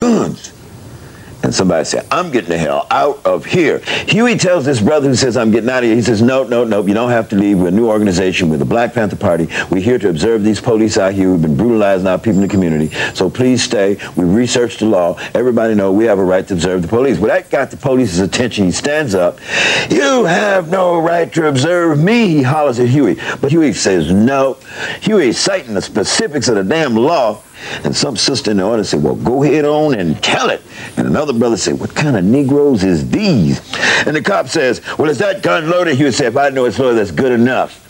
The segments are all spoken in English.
guns. And somebody said, I'm getting the hell out of here. Huey tells this brother who says, I'm getting out of here. He says, no, no, no, you don't have to leave. We're a new organization. We're the Black Panther Party. We're here to observe these police out here. We've been brutalizing our people in the community. So please stay. We researched the law. Everybody know we have a right to observe the police. Well, that got the police's attention. He stands up. You have no right to observe me, he hollers at Huey. But Huey says no. Huey is citing the specifics of the damn law. And some sister in the audience said, well, go ahead on and tell it. And another brother said, what kind of Negroes is these? And the cop says, well, is that gun loaded? Huey said, if I know it's loaded, that's good enough.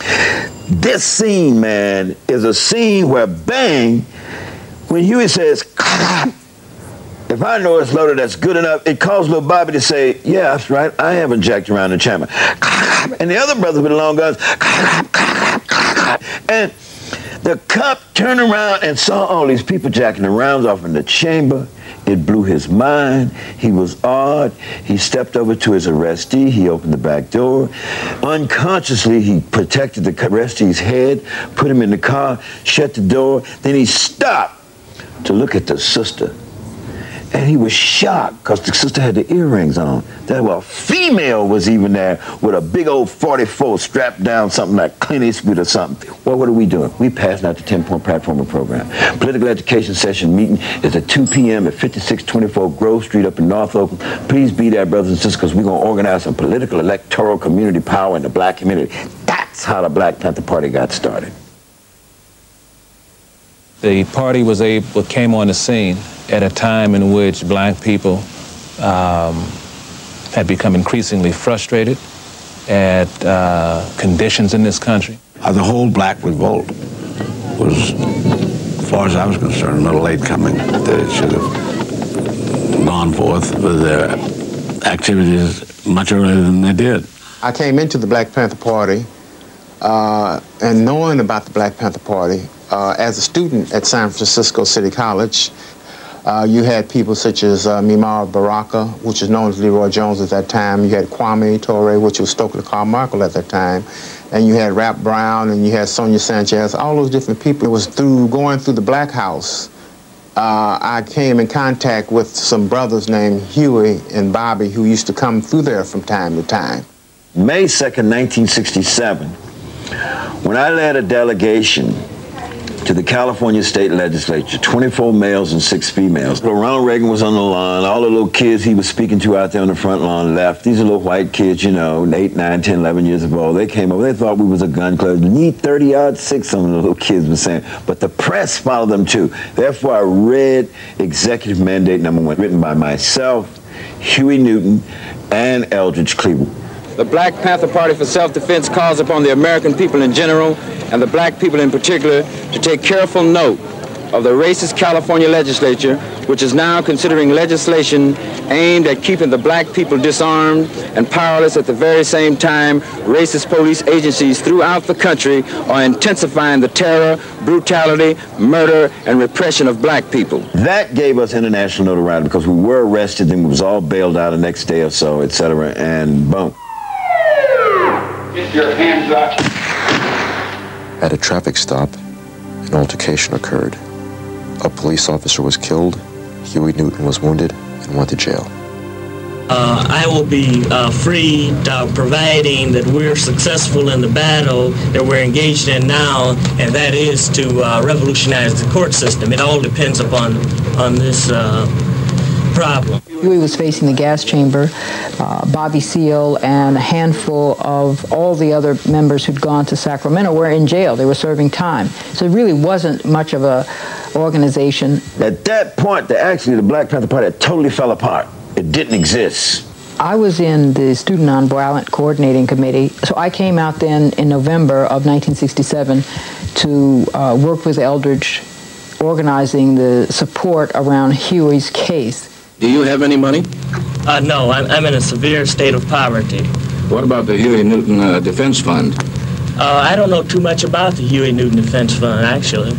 This scene, man, is a scene where, bang, when Huey says, if I know it's loaded, that's good enough, it caused little Bobby to say, yeah, that's right, I haven't jacked around the chamber. And the other brother with the long guns, and the cop turned around and saw all these people jacking the rounds off in the chamber. It blew his mind. He was awed. He stepped over to his arrestee. He opened the back door. Unconsciously, he protected the arrestee's head, put him in the car, shut the door. Then he stopped to look at the sister. And he was shocked because the sister had the earrings on. That a female was even there with a big old 44 strapped down, something like Clint Eastwood or something. Well, what are we doing? We passing out the 10-point platforming program. Political education session meeting is at 2 p.m. at 5624 Grove Street up in North Oakland. Please be there, brothers and sisters, because we're going to organize some political, electoral, community power in the black community. That's how the Black Panther Party got started. The party came on the scene at a time in which black people had become increasingly frustrated at conditions in this country. The whole black revolt was, as far as I was concerned, a little late coming. They should have gone forth with their activities much earlier than they did. I came into the Black Panther Party and knowing about the Black Panther Party as a student at San Francisco City College. You had people such as Mimar Baraka, which is known as Leroy Jones at that time. You had Kwame Ture, which was Stokely Carmichael at that time. And you had Rap Brown, and you had Sonia Sanchez, all those different people. It was through going through the Black House, I came in contact with some brothers named Huey and Bobby who used to come through there from time to time. May 2nd, 1967, when I led a delegation to the California State Legislature, 24 males and 6 females. Ronald Reagan was on the lawn. All the little kids he was speaking to out there on the front lawn left. These are little white kids, you know, 8, 9, 10, 11 years old. They came over. They thought we was a gun club. Need 30-06, some of the little kids were saying. But the press followed them too. Therefore, I read Executive Mandate No. 1, written by myself, Huey Newton, and Eldridge Cleaver. The Black Panther Party for Self-Defense calls upon the American people in general and the black people in particular to take careful note of the racist California legislature, which is now considering legislation aimed at keeping the black people disarmed and powerless. At the very same time, racist police agencies throughout the country are intensifying the terror, brutality, murder, and repression of black people. That gave us international notoriety because we were arrested, then we was all bailed out the next day or so, etc., and boom. Get your hands up. At a traffic stop, an altercation occurred. A police officer was killed, Huey Newton was wounded, and went to jail. I will be freed, providing that we're successful in the battle that we're engaged in now, and that is to revolutionize the court system. It all depends upon this problem. Huey was facing the gas chamber. Bobby Seale and a handful of all the other members who'd gone to Sacramento were in jail. They were serving time. So it really wasn't much of a organization. At that point, actually, the Black Panther Party totally fell apart. It didn't exist. I was in the Student Nonviolent Coordinating Committee, so I came out then in November of 1967 to work with Eldridge, organizing the support around Huey's case. Do you have any money? No, I'm in a severe state of poverty. What about the Huey Newton Defense Fund? I don't know too much about the Huey Newton Defense Fund, actually.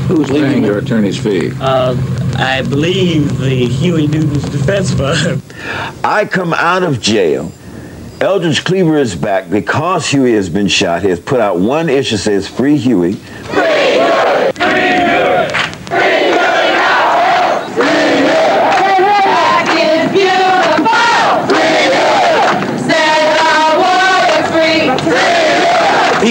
Who's paying your attorney's fee? I believe the Huey Newton's Defense Fund. I come out of jail. Eldridge Cleaver is back because Huey has been shot. He has put out one issue that says, "Free Huey." Free Huey! Free Huey! Free Huey now! Free Huey!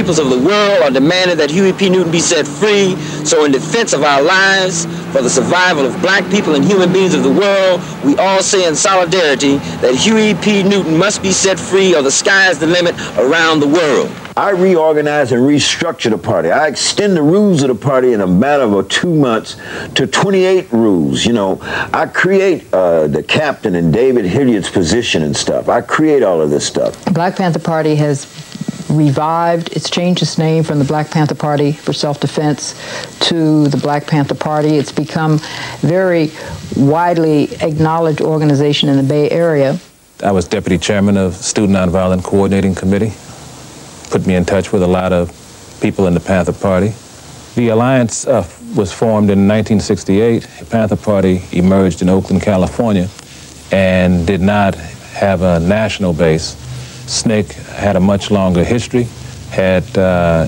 peoples of the world are demanding that Huey P. Newton be set free. So in defense of our lives, for the survival of black people and human beings of the world, we all say in solidarity that Huey P. Newton must be set free or the sky is the limit around the world. I reorganize and restructure the party. I extend the rules of the party in a matter of 2 months to 28 rules. You know, I create the captain and David Hilliard's position and stuff. I create all of this stuff. The Black Panther Party has revived. It's changed its name from the Black Panther Party for Self-Defense to the Black Panther Party. It's become very widely acknowledged organization in the Bay Area. I was deputy chairman of Student Nonviolent Coordinating Committee. Put me in touch with a lot of people in the Panther Party. The alliance was formed in 1968. The Panther Party emerged in Oakland, California, and did not have a national base. SNCC had a much longer history, had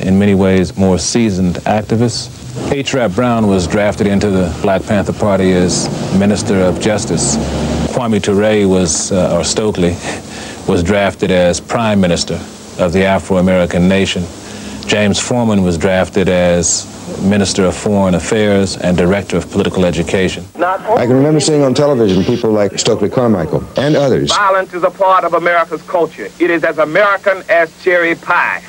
in many ways more seasoned activists. H. Rap Brown was drafted into the Black Panther Party as Minister of Justice. Kwame Ture or Stokely, was drafted as Prime Minister of the Afro-American nation. James Foreman was drafted as Minister of Foreign Affairs and Director of Political Education. I can remember seeing on television people like Stokely Carmichael and others. Violence is a part of America's culture. It is as American as cherry pie.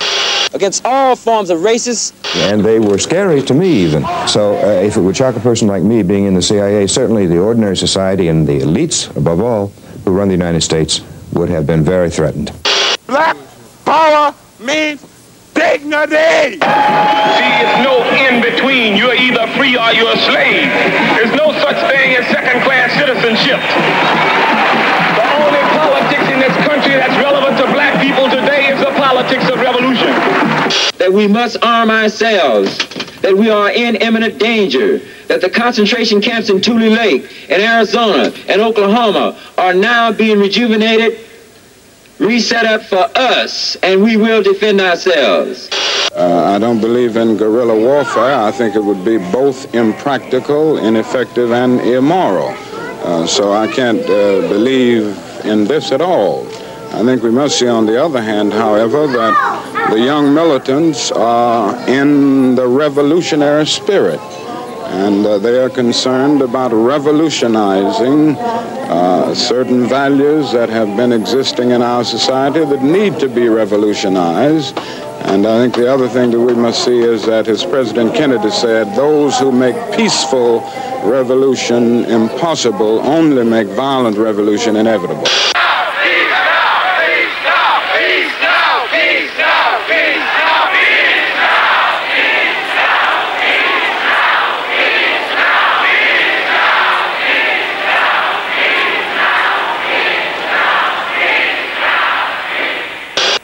Against all forms of racism. And they were scary to me even. So if it would shock a person like me being in the CIA, certainly the ordinary society and the elites, above all, who run the United States, would have been very threatened. Black power means dignity. See, it's no in-between. You're either free or you're a slave. There's no such thing as second-class citizenship. The only politics in this country that's relevant to black people today is the politics of revolution. That we must arm ourselves, that we are in imminent danger, that the concentration camps in Tule Lake, in Arizona, and Oklahoma are now being rejuvenated, reset up for us, and we will defend ourselves. I don't believe in guerrilla warfare. I think it would be both impractical, ineffective, and immoral. So I can't believe in this at all. I think we must see, on the other hand, however, that the young militants are in the revolutionary spirit, and they are concerned about revolutionizing certain values that have been existing in our society that need to be revolutionized. And I think the other thing that we must see is that, as President Kennedy said, those who make peaceful revolution impossible only make violent revolution inevitable.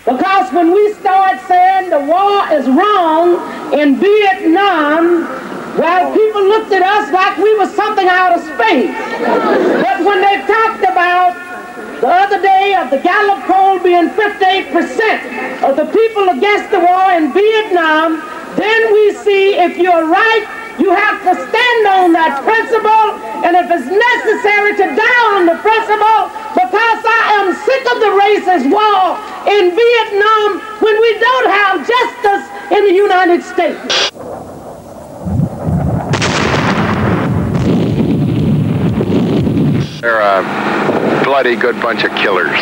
Because when we start saying the war is wrong in Vietnam, well, people looked at us like we were something out of space. But when they talked about the other day of the Gallup poll being 58% of the people against the war in Vietnam, then we see if you're right, you have to stand on that principle, and if it's necessary to die on the principle, because I am sick of the racist war in Vietnam when we don't have justice in the United States. They're a bloody good bunch of killers.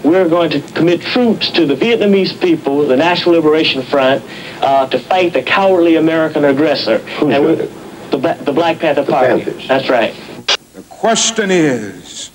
We're going to commit troops to the Vietnamese people, the National Liberation Front, to fight the cowardly American aggressor. Who's the Black Panther Party. Panthers. That's right. The question is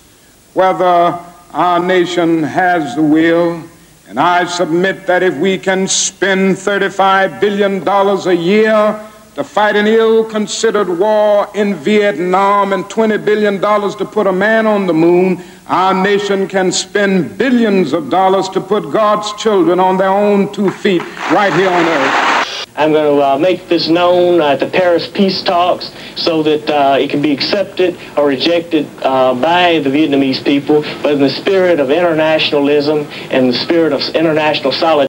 whether our nation has the will, and I submit that if we can spend $35 billion a year to fight an ill-considered war in Vietnam and $20 billion to put a man on the moon, our nation can spend billions of dollars to put God's children on their own 2 feet right here on earth. I'm going to make this known at the Paris peace talks so that it can be accepted or rejected by the Vietnamese people, but in the spirit of internationalism and the spirit of international solidarity.